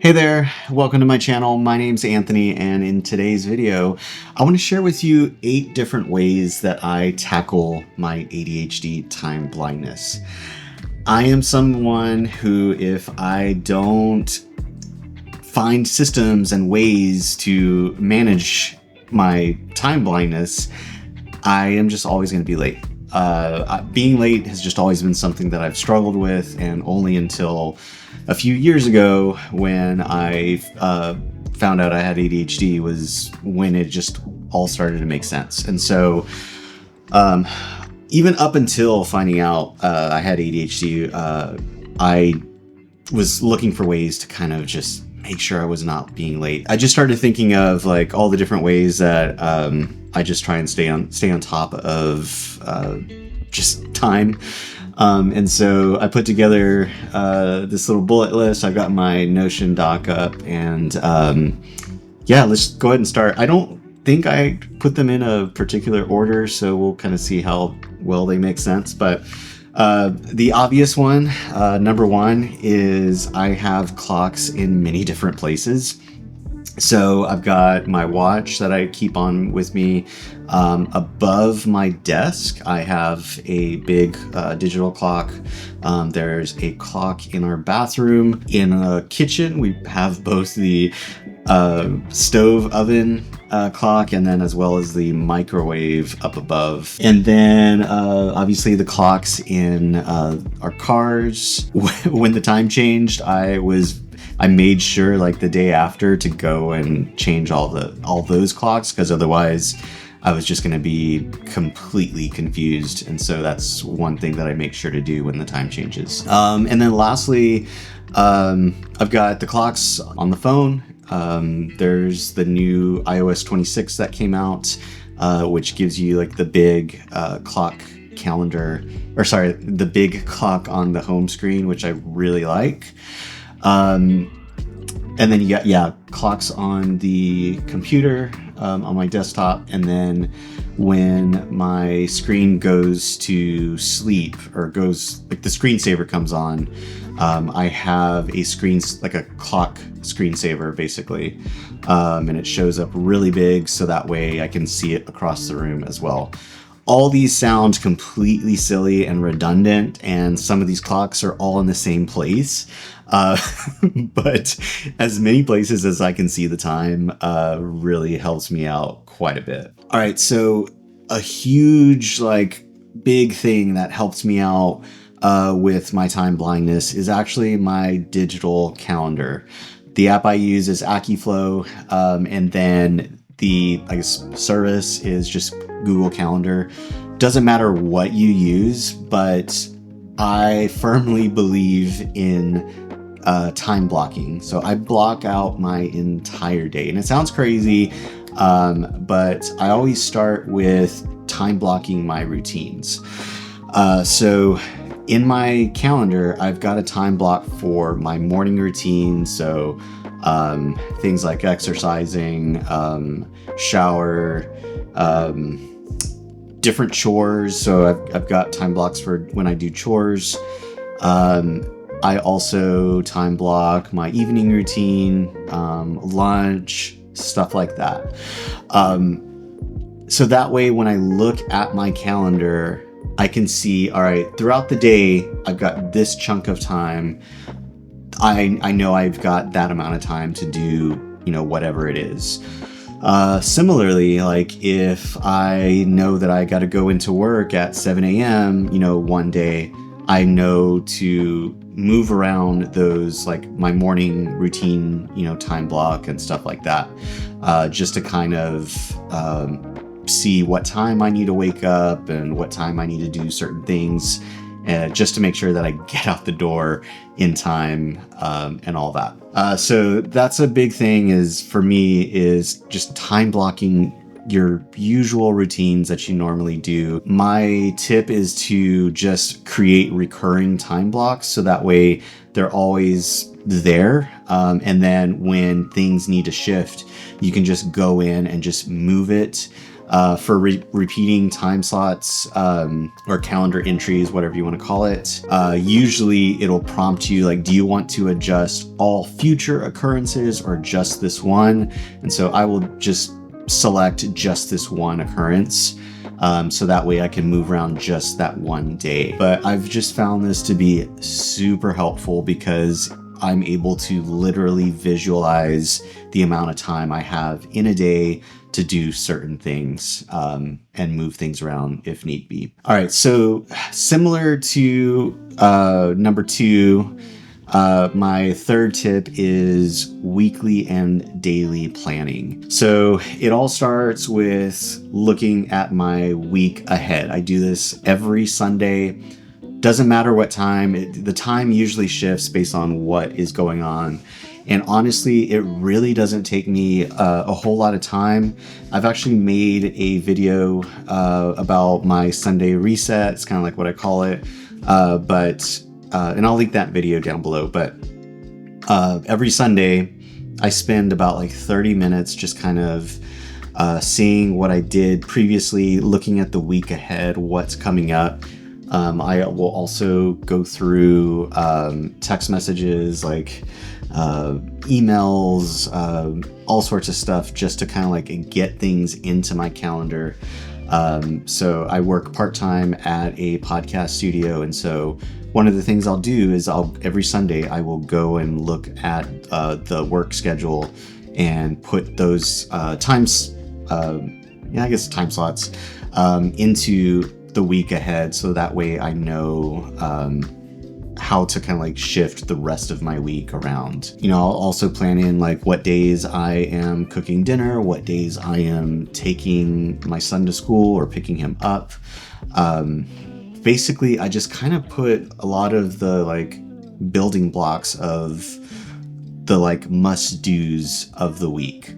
Hey there, welcome to my channel. My name's Anthony, and in today's video, I want to share with you 8 different ways that I tackle my ADHD time blindness. I am someone who, if I don't find systems and ways to manage my time blindness, I am just always going to be late. Being late has just always been something that I've struggled with, and only until a few years ago when I found out I had ADHD was when it just all started to make sense. And so even up until finding out I had ADHD, I was looking for ways to kind of just make sure I was not being late. I just started thinking of like all the different ways that I just try and stay on top of just time. And so I put together this little bullet list. I've got my Notion doc up, and yeah, let's go ahead and start. I don't think I put them in a particular order, so we'll kind of see how well they make sense. But the obvious one, number one, is I have clocks in many different places. So I've got my watch that I keep on with me. Above my desk, I have a big digital clock. There's a clock in our bathroom. In a kitchen, we have both the stove oven clock, and then as well as the microwave up above. And then obviously the clocks in our cars. When the time changed, I made sure like the day after to go and change all those clocks, because otherwise I was just going to be completely confused. And so that's one thing that I make sure to do when the time changes. And then lastly, I've got the clocks on the phone. There's the new iOS 26 that came out, which gives you like the big clock calendar, or sorry, the big clock on the home screen, which I really like. And then you got, clocks on the computer, on my desktop. And then when my screen goes to sleep, or goes, like the screensaver comes on, I have like a clock screensaver basically. And it shows up really big, so that way I can see it across the room as well. All these sound completely silly and redundant, and some of these clocks are all in the same place. But as many places as I can see the time really helps me out quite a bit. All right, so a huge, like, big thing that helps me out with my time blindness is actually my digital calendar. The app I use is AccuFlow, and then the service is just Google Calendar. Doesn't matter what you use, but I firmly believe in time blocking. So I block out my entire day, and it sounds crazy, but I always start with time blocking my routines. So in my calendar, I've got a time block for my morning routine. So things like exercising, shower, different chores. So I've got time blocks for when I do chores. I also time block my evening routine, lunch, stuff like that. So that way, when I look at my calendar, I can see, all right, throughout the day, I've got this chunk of time. I know I've got that amount of time to do, whatever it is. Similarly, like if I know that I got to go into work at 7 a.m., one day, I know to move around those, like my morning routine, time block and stuff like that, just to kind of see what time I need to wake up and what time I need to do certain things, just to make sure that I get out the door in time, and all that. So that's a big thing for me is just time blocking your usual routines that you normally do. My tip is to just create recurring time blocks, so that way they're always there. And then when things need to shift, you can just go in and just move it. for repeating time slots or calendar entries, whatever you want to call it. Usually it'll prompt you like, do you want to adjust all future occurrences or just this one? And so I will just select just this one occurrence. So that way I can move around just that one day. But I've just found this to be super helpful because I'm able to literally visualize the amount of time I have in a day to do certain things and move things around if need be. All right, so similar to number 2, my third tip is weekly and daily planning. So it all starts with looking at my week ahead. I do this every Sunday. Doesn't matter what time. The time usually shifts based on what is going on. And honestly, it really doesn't take me a whole lot of time. I've actually made a video about my Sunday reset. It's kind of like what I call it. And I'll link that video down below. But every Sunday, I spend about like 30 minutes just kind of seeing what I did previously, looking at the week ahead, what's coming up. I will also go through text messages, like emails, all sorts of stuff, just to kind of like get things into my calendar. So I work part-time at a podcast studio, and so one of the things I'll do is every Sunday I will go and look at the work schedule and put those time slots into the week ahead, so that way I know how to kind of like shift the rest of my week around. I'll also plan in like what days I am cooking dinner, what days I am taking my son to school or picking him up. Basically, I just kind of put a lot of the like building blocks of the like must-dos of the week.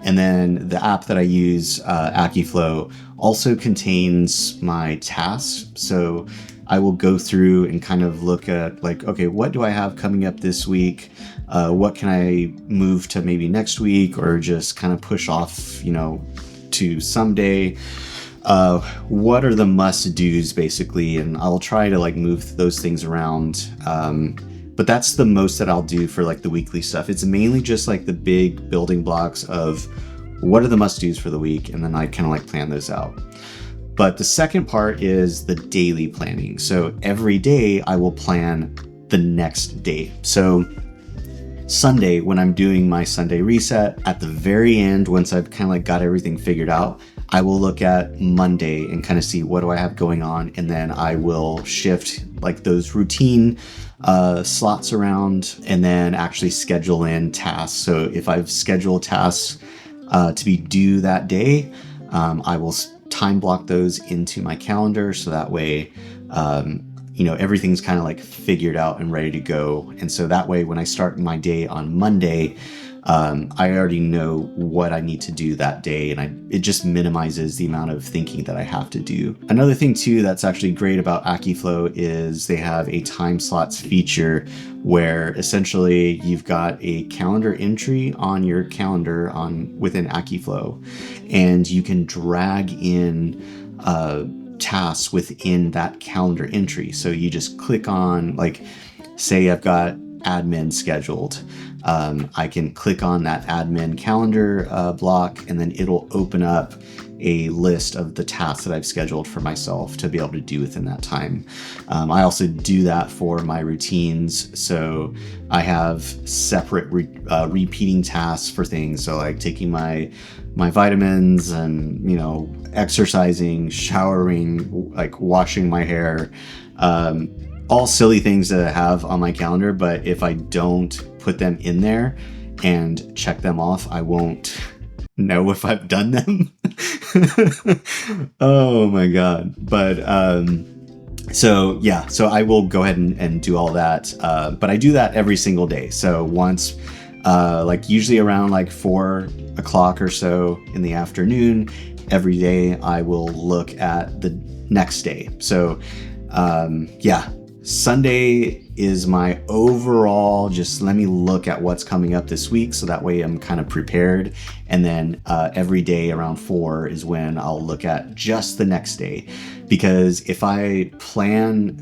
And then the app that I use, AccuFlow, also contains my tasks. So I will go through and kind of look at like, okay, what do I have coming up this week? What can I move to maybe next week or just kind of push off, to someday? What are the must-dos basically? And I'll try to like move those things around. But that's the most that I'll do for like the weekly stuff. It's mainly just like the big building blocks of what are the must-dos for the week, and then I kind of like plan those out. But the second part is the daily planning. So every day I will plan the next day. So Sunday, when I'm doing my Sunday reset, at the very end, once I've kind of like got everything figured out, I will look at Monday and kind of see what do I have going on, and then I will shift like those routine slots around and then actually schedule in tasks. So if I've scheduled tasks to be due that day, I will time block those into my calendar, so that way everything's kind of like figured out and ready to go. And so that way when I start my day on Monday, I already know what I need to do that day, and it just minimizes the amount of thinking that I have to do. Another thing too that's actually great about AccuFlow is they have a time slots feature where essentially you've got a calendar entry on your calendar within AccuFlow, and you can drag in tasks within that calendar entry. So you just click on, like, say I've got admin scheduled. I can click on that admin calendar block, and then it'll open up a list of the tasks that I've scheduled for myself to be able to do within that time. I also do that for my routines. So I have separate repeating tasks for things. So like taking my vitamins and, exercising, showering, like washing my hair, all silly things that I have on my calendar. But if I don't put them in there and check them off, I won't know if I've done them. Oh my God. But so I will go ahead and do all that. But I do that every single day. So once like usually around like 4 o'clock or so in the afternoon, every day I will look at the next day. So Sunday is my overall, just let me look at what's coming up this week, so that way I'm kind of prepared. And then every day around 4 is when I'll look at just the next day. Because if I plan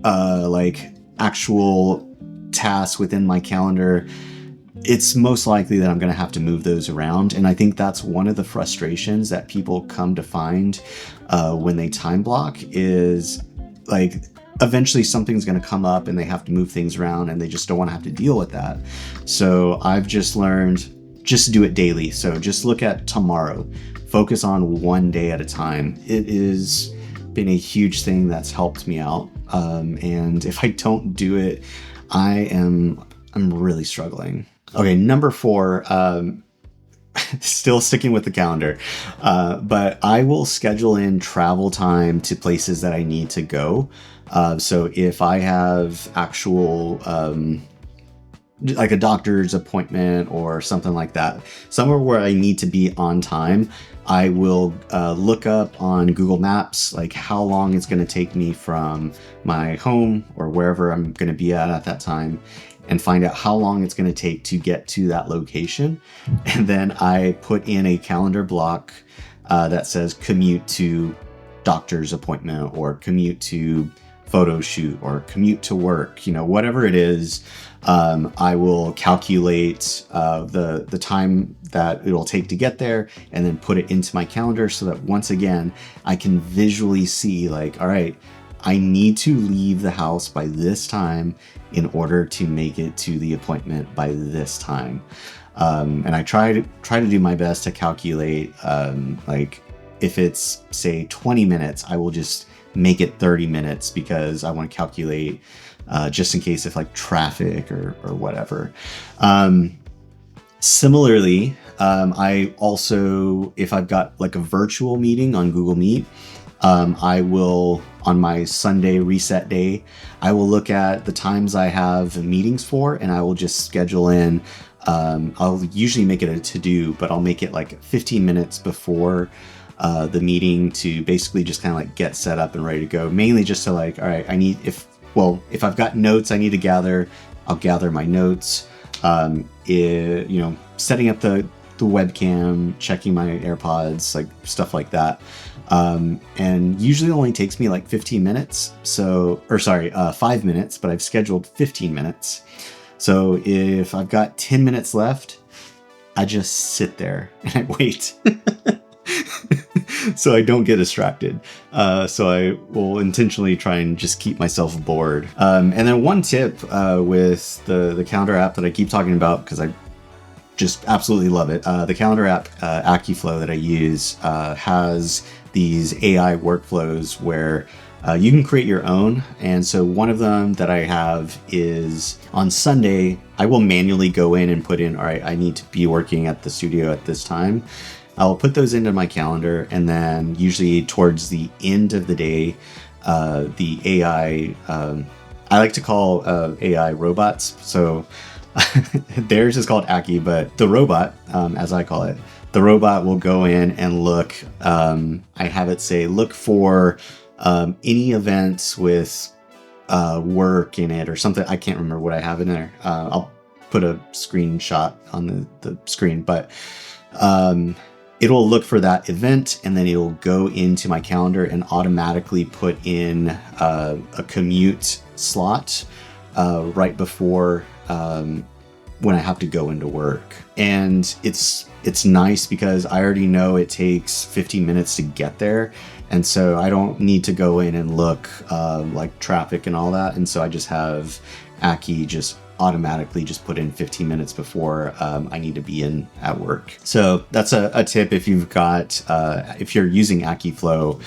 like actual tasks within my calendar, it's most likely that I'm going to have to move those around. And I think that's one of the frustrations that people come to find when they time block, is like eventually something's going to come up and they have to move things around, and they just don't want to have to deal with that. So I've just learned, just do it daily. So just look at tomorrow, focus on one day at a time. It has been a huge thing that's helped me out. And if I don't do it, I'm really struggling. Okay, number 4, still sticking with the calendar, but I will schedule in travel time to places that I need to go. So if I have actual, like a doctor's appointment or something like that, somewhere where I need to be on time, I will look up on Google Maps, like how long it's going to take me from my home or wherever I'm going to be at that time, and find out how long it's going to take to get to that location. And then I put in a calendar block that says commute to doctor's appointment, or commute to photo shoot, or commute to work, whatever it is. I will calculate the time that it'll take to get there, and then put it into my calendar, so that once again, I can visually see, like, all right, I need to leave the house by this time in order to make it to the appointment by this time. And I try to do my best to calculate, like if it's say 20 minutes, I will just make it 30 minutes, because I want to calculate just in case if like traffic or whatever. Similarly, I also, if I've got like a virtual meeting on Google Meet, I will, on my Sunday reset day, I will look at the times I have meetings for, and I will just schedule in, I'll usually make it a to-do, but I'll make it like 15 minutes before the meeting, to basically just kind of like get set up and ready to go. Mainly just to like, all right, if I've got notes I need to gather, I'll gather my notes. Setting up the webcam, checking my AirPods, like stuff like that. And usually it only takes me like 15 minutes. 5 minutes, but I've scheduled 15 minutes. So if I've got 10 minutes left, I just sit there and I wait. So I don't get distracted. So I will intentionally try and just keep myself bored. And then one tip with the calendar app that I keep talking about, because I just absolutely love it. The calendar app, AccuFlow, that I use has these AI workflows where you can create your own. And so one of them that I have is on Sunday, I will manually go in and put in, all right, I need to be working at the studio at this time. I'll put those into my calendar, and then usually towards the end of the day, the AI, I like to call AI robots. So theirs is called Aki, but the robot, as I call it, the robot will go in and look, I have it say, look for any events with work in it or something. I can't remember what I have in there. I'll put a screenshot on the screen, but it'll look for that event, and then it'll go into my calendar and automatically put in a commute slot right before when I have to go into work. And it's nice because I already know it takes 15 minutes to get there. And so I don't need to go in and look like traffic and all that. And so I just have Aki just automatically just put in 15 minutes before I need to be in at work. So that's a tip if you've got, if you're using AccuFlow,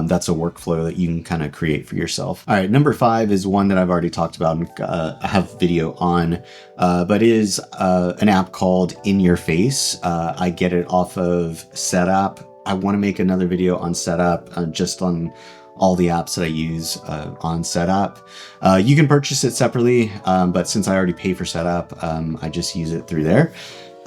that's a workflow that you can kind of create for yourself. All right, number 5 is one that I've already talked about and I have video on, but is an app called In Your Face. I get it off of Setup. I want to make another video on Setup, just on all the apps that I use on Setup. You can purchase it separately, but since I already pay for Setup, I just use it through there.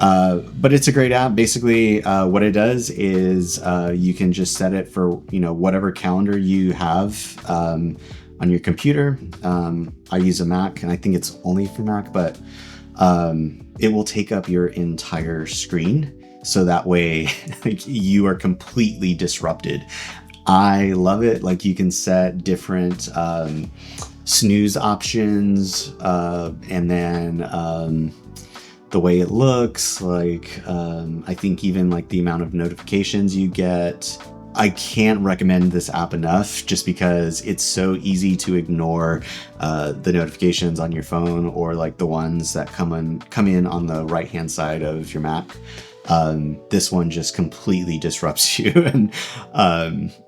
But it's a great app. Basically, what it does is you can just set it for whatever calendar you have on your computer. I use a Mac, and I think it's only for Mac, but it will take up your entire screen. So that way you are completely disrupted. I love it. Like, you can set different snooze options, and then the way it looks, like I think even like the amount of notifications you get. I can't recommend this app enough, just because it's so easy to ignore the notifications on your phone, or like the ones that come in on the right hand side of your Mac. This one just completely disrupts you, and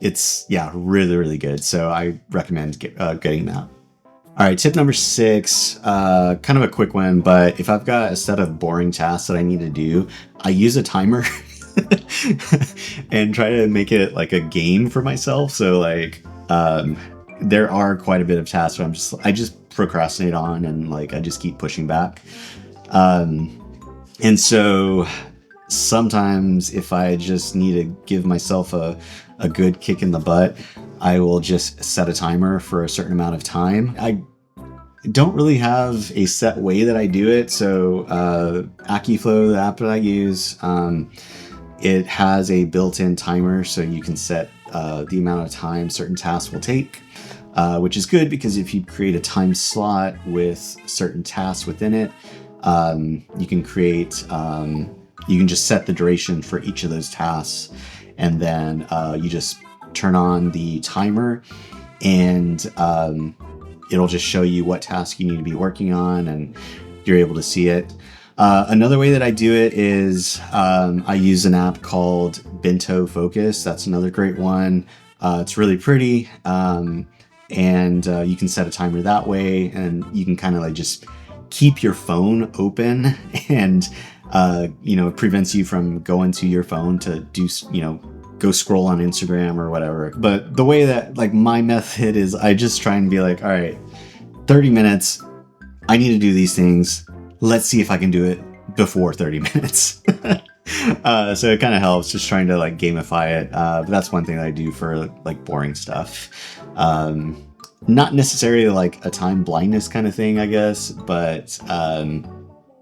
it's really, really good. So I recommend getting that. All right, tip number 6, kind of a quick one, but if I've got a set of boring tasks that I need to do, I use a timer and try to make it like a game for myself. So like, there are quite a bit of tasks where I just procrastinate on, and like I just keep pushing back. And so sometimes if I just need to give myself a good kick in the butt, I will just set a timer for a certain amount of time. I don't really have a set way that I do it. So AccuFlow, the app that I use, it has a built-in timer, so you can set the amount of time certain tasks will take, which is good, because if you create a time slot with certain tasks within it, you can create, you can just set the duration for each of those tasks, and then you just turn on the timer, and it'll just show you what task you need to be working on, and you're able to see it. Another way that I do it is I use an app called Bento Focus. That's another great one. It's really pretty, and you can set a timer that way, and you can kind of like just keep your phone open, and it prevents you from going to your phone to do, go scroll on Instagram or whatever. But the way that, like, my method is, I just try and be like, all right, 30 minutes, I need to do these things. Let's see if I can do it before 30 minutes. So it kind of helps, just trying to like gamify it. But that's one thing that I do for like boring stuff. Not necessarily like a time blindness kind of thing, I guess, but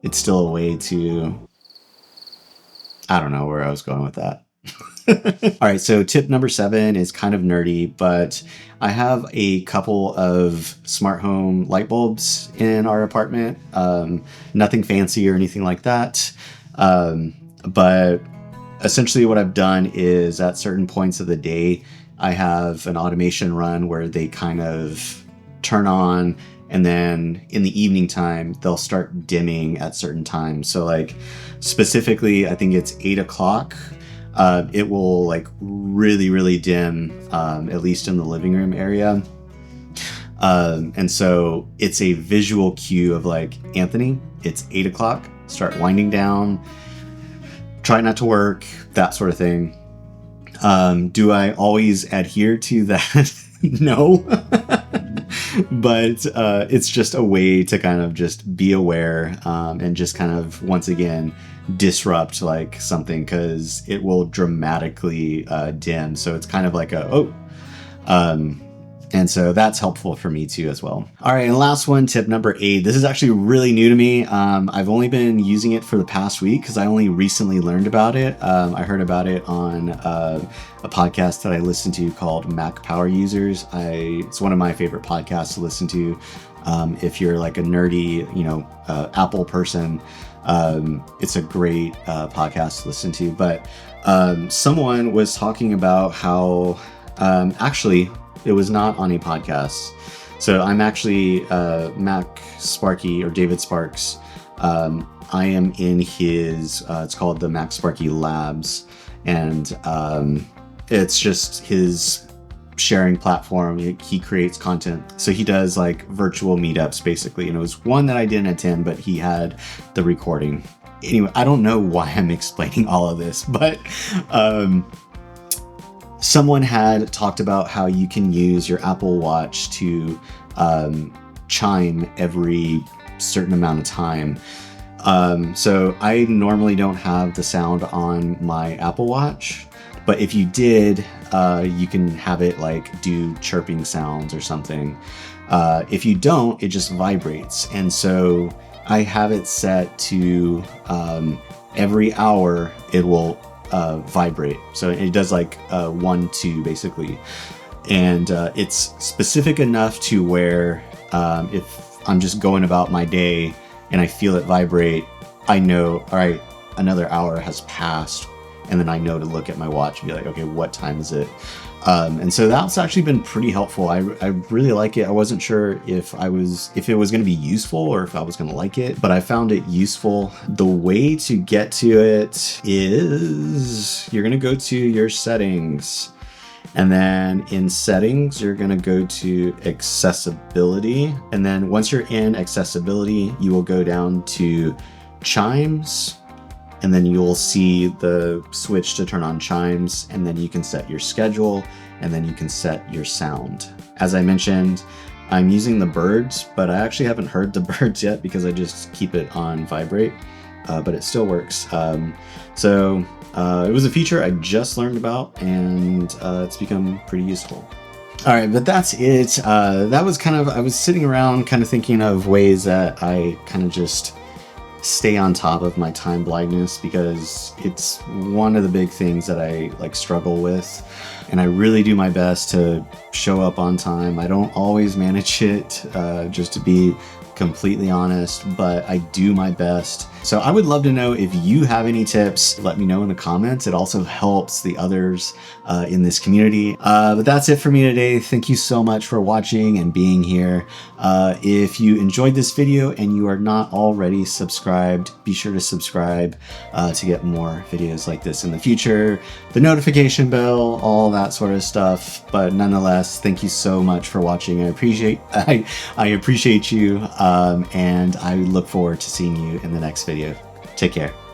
it's still a way to, I don't know where I was going with that. All right, so tip number 7 is kind of nerdy, but I have a couple of smart home light bulbs in our apartment. Nothing fancy or anything like that. But essentially what I've done is, at certain points of the day, I have an automation run where they kind of turn on, and then in the evening time, they'll start dimming at certain times. So like specifically, I think it's 8 o'clock. It will like really, really dim, at least in the living room area. And so it's a visual cue of like, Anthony, it's 8 o'clock, start winding down, try not to work, that sort of thing. Do I always adhere to that? No. But it's just a way to kind of just be aware, and just kind of, once again, disrupt like something, because it will dramatically dim. So it's kind of like and so that's helpful for me too as well. All right, and last one, tip number 8. This is actually really new to me. I've only been using it for the past week, because I only recently learned about it. I heard about it on a podcast that I listened to called Mac Power Users. It's one of my favorite podcasts to listen to. If you're like a nerdy, Apple person, it's a great podcast to listen to. But someone was talking about how actually, it was not on a podcast. So I'm actually Mac Sparky, or David Sparks. I am in his, it's called the Mac Sparky Labs. And it's just his sharing platform. He creates content. So he does like virtual meetups basically. And it was one that I didn't attend, but he had the recording. Anyway, I don't know why I'm explaining all of this, but someone had talked about how you can use your Apple Watch to chime every certain amount of time. So I normally don't have the sound on my Apple Watch, But if you did, you can have it like do chirping sounds or something. If you don't, it just vibrates. And so I have it set to every hour it will vibrate. So it does like 1, 2 basically. And it's specific enough to where if I'm just going about my day and I feel it vibrate, I know, all right, another hour has passed. And then I know to look at my watch and be like, okay, what time is it? And so that's actually been pretty helpful. I really like it. I wasn't sure if it was going to be useful or if I was going to like it, but I found it useful. The way to get to it is you're going to go to your settings. And then in settings, you're going to go to accessibility. And then once you're in accessibility, you will go down to Chimes. And then you'll see the switch to turn on Chimes, and then you can set your schedule, and then you can set your sound. As I mentioned, I'm using the birds, but I actually haven't heard the birds yet because I just keep it on vibrate, but it still works. So it was a feature I just learned about, and it's become pretty useful. All right, but that's it. That was I was sitting around kind of thinking of ways that I kind of just stay on top of my time blindness, because it's one of the big things that I struggle with, and I really do my best to show up on time. I don't always manage it, just to be completely honest, but I do my best. So I would love to know if you have any tips. Let me know in the comments. It also helps the others in this community. But that's it for me today. Thank you so much for watching and being here. If you enjoyed this video and you are not already subscribed, be sure to subscribe to get more videos like this in the future. The notification bell, all that sort of stuff. But nonetheless, thank you so much for watching. I appreciate you, and I look forward to seeing you in the next video. Take care.